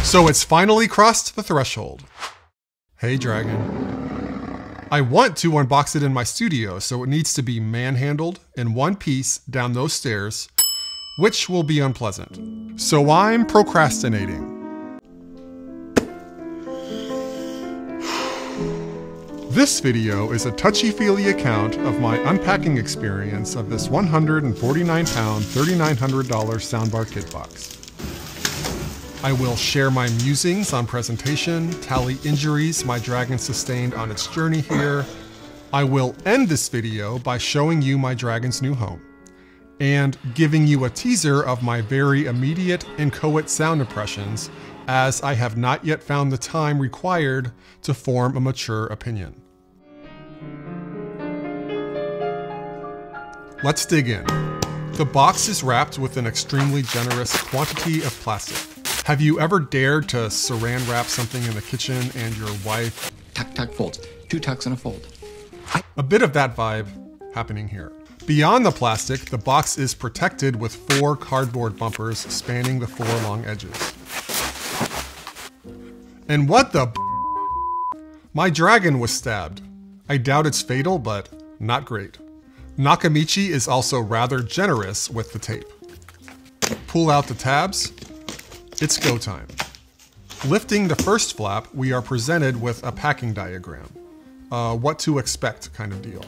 So it's finally crossed the threshold. Hey, Dragon. I want to unbox it in my studio, so it needs to be manhandled in one piece down those stairs, which will be unpleasant. So I'm procrastinating. This video is a touchy-feely account of my unpacking experience of this 149-pound, $3,900 soundbar kit box. I will share my musings on presentation, tally injuries my Dragon sustained on its journey here. I will end this video by showing you my Dragon's new home, and giving you a teaser of my very immediate inchoate sound impressions, as I have not yet found the time required to form a mature opinion. Let's dig in. The box is wrapped with an extremely generous quantity of plastic. Have you ever dared to saran wrap something in the kitchen and your wife... Tuck, tuck, folds. 2 tucks and a fold. A bit of that vibe happening here. Beyond the plastic, the box is protected with 4 cardboard bumpers spanning the 4 long edges. And what the... My Dragon was stabbed. I doubt it's fatal, but not great. Nakamichi is also rather generous with the tape. Pull out the tabs. It's go time. Lifting the first flap, we are presented with a packing diagram. What to expect kind of deal.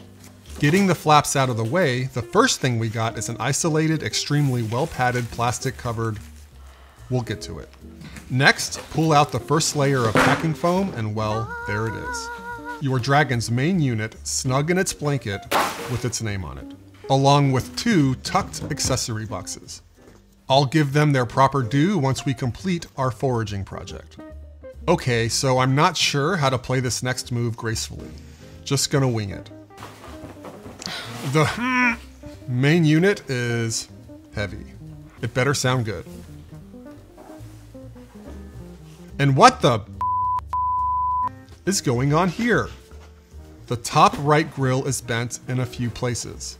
Getting the flaps out of the way, the first thing we got is an isolated, extremely well-padded plastic covered. We'll get to it. Next, pull out the first layer of packing foam, and well, there it is. Your Dragon's main unit, snug in its blanket with its name on it, along with 2 tucked accessory boxes. I'll give them their proper due once we complete our foraging project. Okay, so I'm not sure how to play this next move gracefully. Just gonna wing it. The main unit is heavy. It better sound good. And what the is going on here? The top right grill is bent in a few places.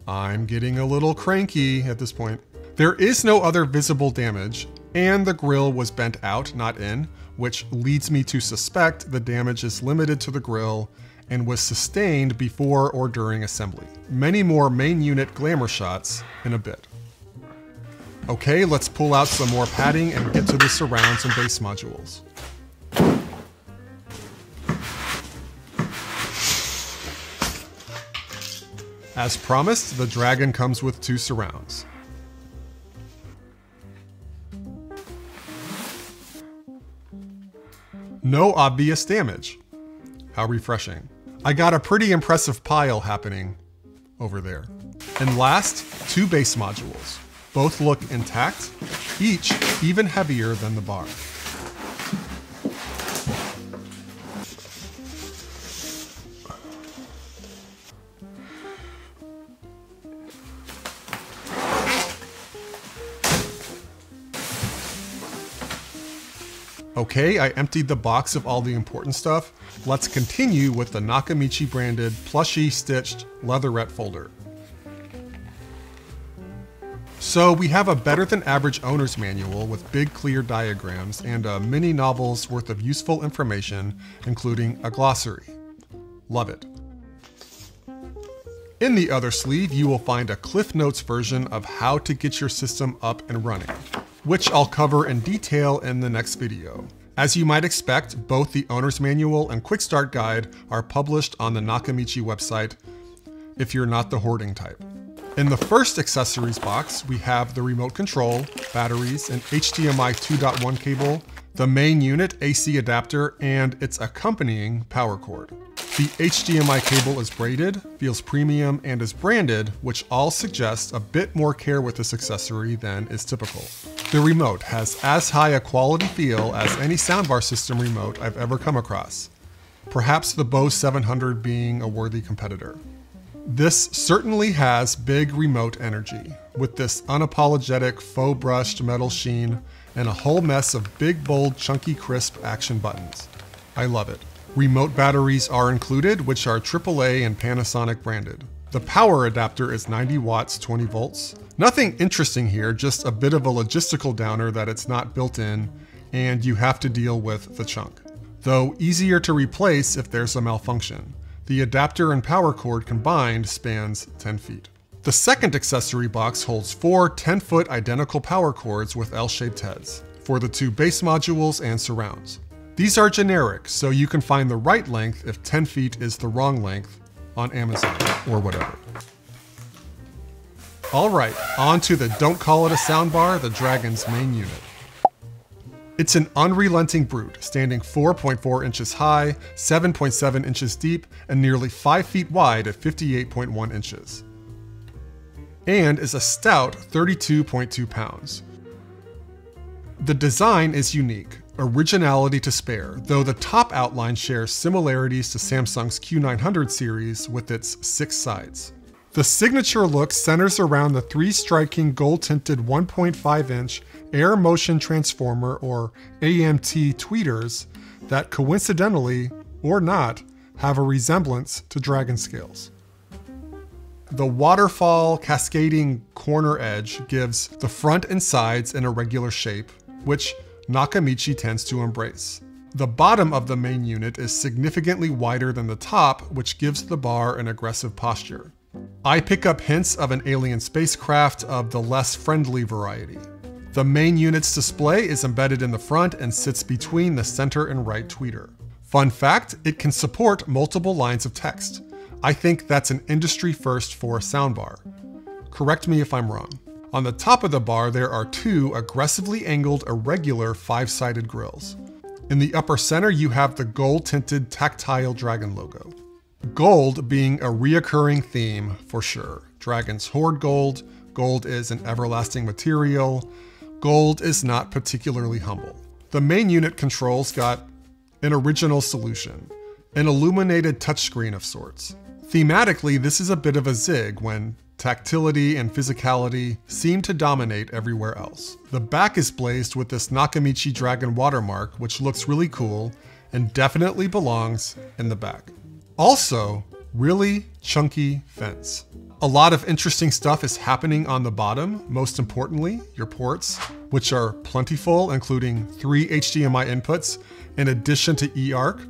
I'm getting a little cranky at this point. There is no other visible damage, and the grill was bent out, not in, which leads me to suspect the damage is limited to the grill and was sustained before or during assembly. Many more main unit glamour shots in a bit. Okay, let's pull out some more padding and get to the surrounds and base modules. As promised, the Dragon comes with 2 surrounds. No obvious damage. How refreshing. I got a pretty impressive pile happening over there. And last, 2 base modules. Both look intact, each even heavier than the bar. Okay, I emptied the box of all the important stuff. Let's continue with the Nakamichi branded plushy stitched leatherette folder. So we have a better than average owner's manual with big clear diagrams and a mini novel's worth of useful information, including a glossary. Love it. In the other sleeve, you will find a Cliff Notes version of how to get your system up and running, which I'll cover in detail in the next video. As you might expect, both the owner's manual and quick start guide are published on the Nakamichi website if you're not the hoarding type. In the first accessories box, we have the remote control, batteries, an HDMI 2.1 cable, the main unit AC adapter, and its accompanying power cord. The HDMI cable is braided, feels premium, and is branded, which all suggests a bit more care with this accessory than is typical. The remote has as high a quality feel as any soundbar system remote I've ever come across, perhaps the Bose 700 being a worthy competitor. This certainly has big remote energy, with this unapologetic faux brushed metal sheen and a whole mess of big, bold, chunky, crisp action buttons. I love it. Remote batteries are included, which are AAA and Panasonic branded. The power adapter is 90 watts, 20 volts. Nothing interesting here, just a bit of a logistical downer that it's not built in, and you have to deal with the chunk. Though easier to replace if there's a malfunction. The adapter and power cord combined spans 10 feet. The second accessory box holds 4 10-foot identical power cords with L-shaped heads for the 2 base modules and surrounds. These are generic, so you can find the right length if 10 feet is the wrong length on Amazon or whatever. All right, on to the Don't Call It a Soundbar, the Dragon's main unit. It's an unrelenting brute, standing 4.4 inches high, 7.7 inches deep, and nearly 5 feet wide at 58.1 inches. And is a stout 32.2 pounds. The design is unique, originality to spare, though the top outline shares similarities to Samsung's Q900 series with its 6 sides. The signature look centers around the 3 striking gold-tinted 1.5-inch air motion transformer or AMT tweeters that coincidentally, or not, have a resemblance to dragon scales. The waterfall cascading corner edge gives the front and sides an irregular shape, which Nakamichi tends to embrace. The bottom of the main unit is significantly wider than the top, which gives the bar an aggressive posture. I pick up hints of an alien spacecraft of the less friendly variety. The main unit's display is embedded in the front and sits between the center and right tweeter. Fun fact, it can support multiple lines of text. I think that's an industry first for a soundbar. Correct me if I'm wrong. On the top of the bar, there are 2 aggressively angled irregular 5-sided grills. In the upper center, you have the gold-tinted tactile dragon logo. Gold being a reoccurring theme for sure. Dragons hoard gold, gold is an everlasting material, gold is not particularly humble. The main unit controls got an original solution, an illuminated touchscreen of sorts. Thematically, this is a bit of a zig when tactility and physicality seem to dominate everywhere else. The back is blazed with this Nakamichi Dragon watermark, which looks really cool and definitely belongs in the back. Also, really chunky fence. A lot of interesting stuff is happening on the bottom, most importantly, your ports, which are plentiful, including 3 HDMI inputs in addition to eARC,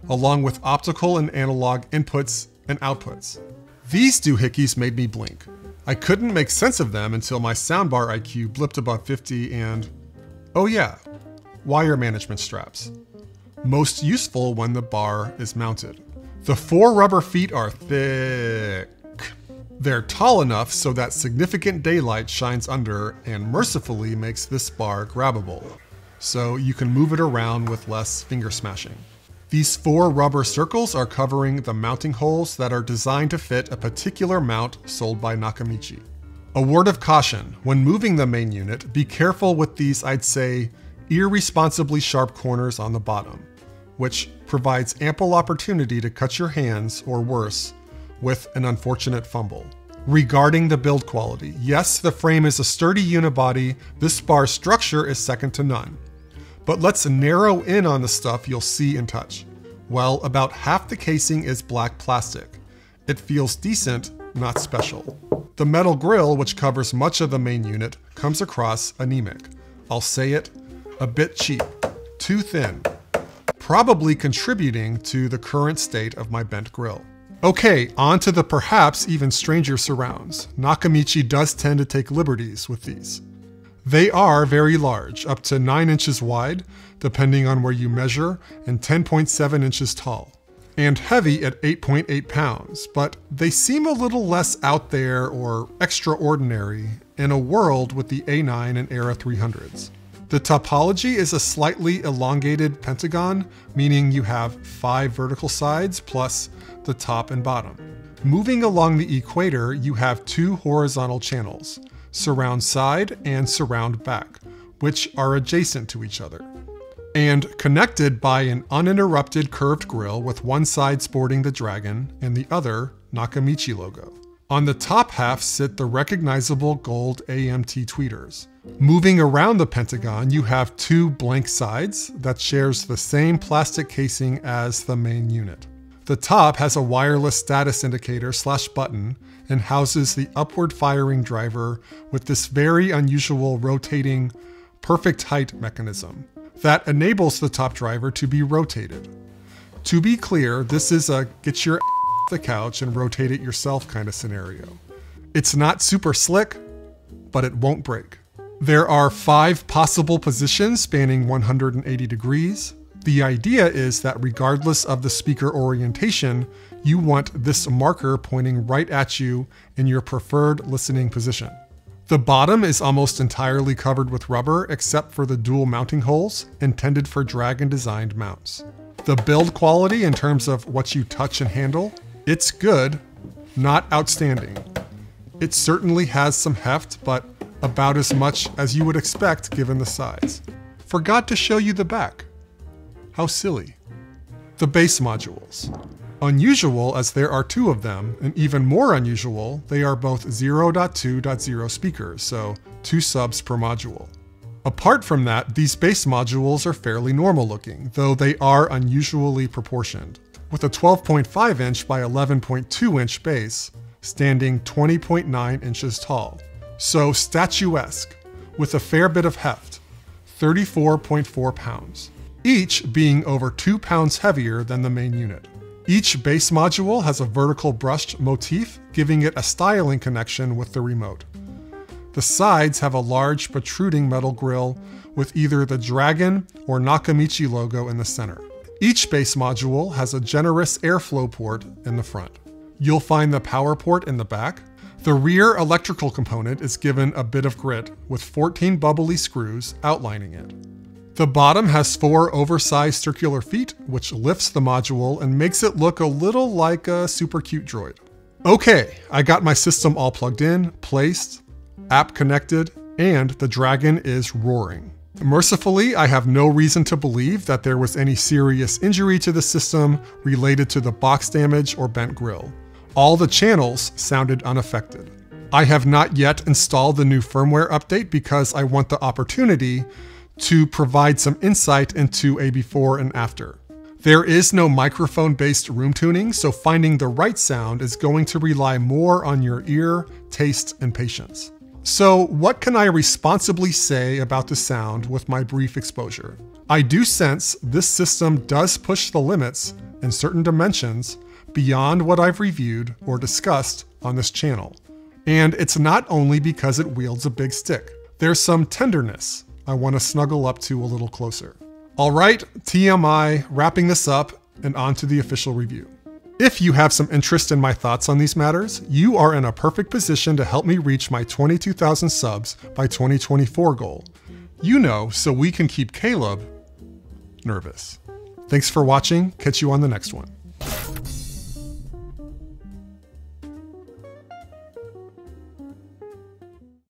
along with optical and analog inputs and outputs. These doohickeys made me blink. I couldn't make sense of them until my soundbar IQ blipped above 50 and, oh yeah, wire management straps. Most useful when the bar is mounted. The 4 rubber feet are thick. They're tall enough so that significant daylight shines under and mercifully makes this bar grabbable, so you can move it around with less finger smashing. These 4 rubber circles are covering the mounting holes that are designed to fit a particular mount sold by Nakamichi. A word of caution, when moving the main unit, be careful with these, I'd say, irresponsibly sharp corners on the bottom, which provides ample opportunity to cut your hands, or worse, with an unfortunate fumble. Regarding the build quality, yes, the frame is a sturdy unibody, this bar's structure is second to none. But let's narrow in on the stuff you'll see and touch. Well, about half the casing is black plastic. It feels decent, not special. The metal grille, which covers much of the main unit, comes across anemic. I'll say it, a bit cheap, too thin, probably contributing to the current state of my bent grille. Okay, on to the perhaps even stranger surrounds. Nakamichi does tend to take liberties with these. They are very large, up to 9 inches wide, depending on where you measure, and 10.7 inches tall, and heavy at 8.8 pounds, but they seem a little less out there or extraordinary in a world with the A9 and Era 300s. The topology is a slightly elongated pentagon, meaning you have 5 vertical sides plus the top and bottom. Moving along the equator, you have 2 horizontal channels, surround side and surround back, which are adjacent to each other, and connected by an uninterrupted curved grille with one side sporting the dragon and the other Nakamichi logo. On the top half sit the recognizable gold AMT tweeters. Moving around the pentagon, you have 2 blank sides that shares the same plastic casing as the main unit. The top has a wireless status indicator / button and houses the upward firing driver with this very unusual rotating perfect height mechanism. that enables the top driver to be rotated. To be clear, this is a get your off the couch and rotate it yourself kind of scenario. It's not super slick, but it won't break. There are 5 possible positions spanning 180 degrees. The idea is that regardless of the speaker orientation, you want this marker pointing right at you in your preferred listening position. The bottom is almost entirely covered with rubber except for the dual mounting holes intended for Dragon designed mounts. The build quality in terms of what you touch and handle, it's good, not outstanding. It certainly has some heft, but about as much as you would expect given the size. Forgot to show you the back. How silly. The bass modules. Unusual as there are 2 of them, and even more unusual, they are both 0.2.0 speakers, so 2 subs per module. Apart from that, these bass modules are fairly normal looking, though they are unusually proportioned, with a 12.5 inch by 11.2 inch bass, standing 20.9 inches tall. So statuesque, with a fair bit of heft, 34.4 pounds, each being over 2 pounds heavier than the main unit. Each bass module has a vertical brushed motif, giving it a styling connection with the remote. The sides have a large protruding metal grille with either the Dragon or Nakamichi logo in the center. Each bass module has a generous airflow port in the front. You'll find the power port in the back. The rear electrical component is given a bit of grit with 14 bubbly screws outlining it. The bottom has 4 oversized circular feet, which lifts the module and makes it look a little like a super cute droid. Okay, I got my system all plugged in, placed, app connected, and the Dragon is roaring. Mercifully, I have no reason to believe that there was any serious injury to the system related to the box damage or bent grille. All the channels sounded unaffected. I have not yet installed the new firmware update because I want the opportunity to provide some insight into a before and after. There is no microphone-based room tuning, so finding the right sound is going to rely more on your ear, taste, and patience. So what can I responsibly say about the sound with my brief exposure? I do sense this system does push the limits in certain dimensions beyond what I've reviewed or discussed on this channel. And it's not only because it wields a big stick. There's some tenderness I want to snuggle up to a little closer. All right, TMI, wrapping this up and on to the official review. If you have some interest in my thoughts on these matters, you are in a perfect position to help me reach my 22,000 subs by 2024 goal. You know, so we can keep Caleb nervous. Thanks for watching. Catch you on the next one.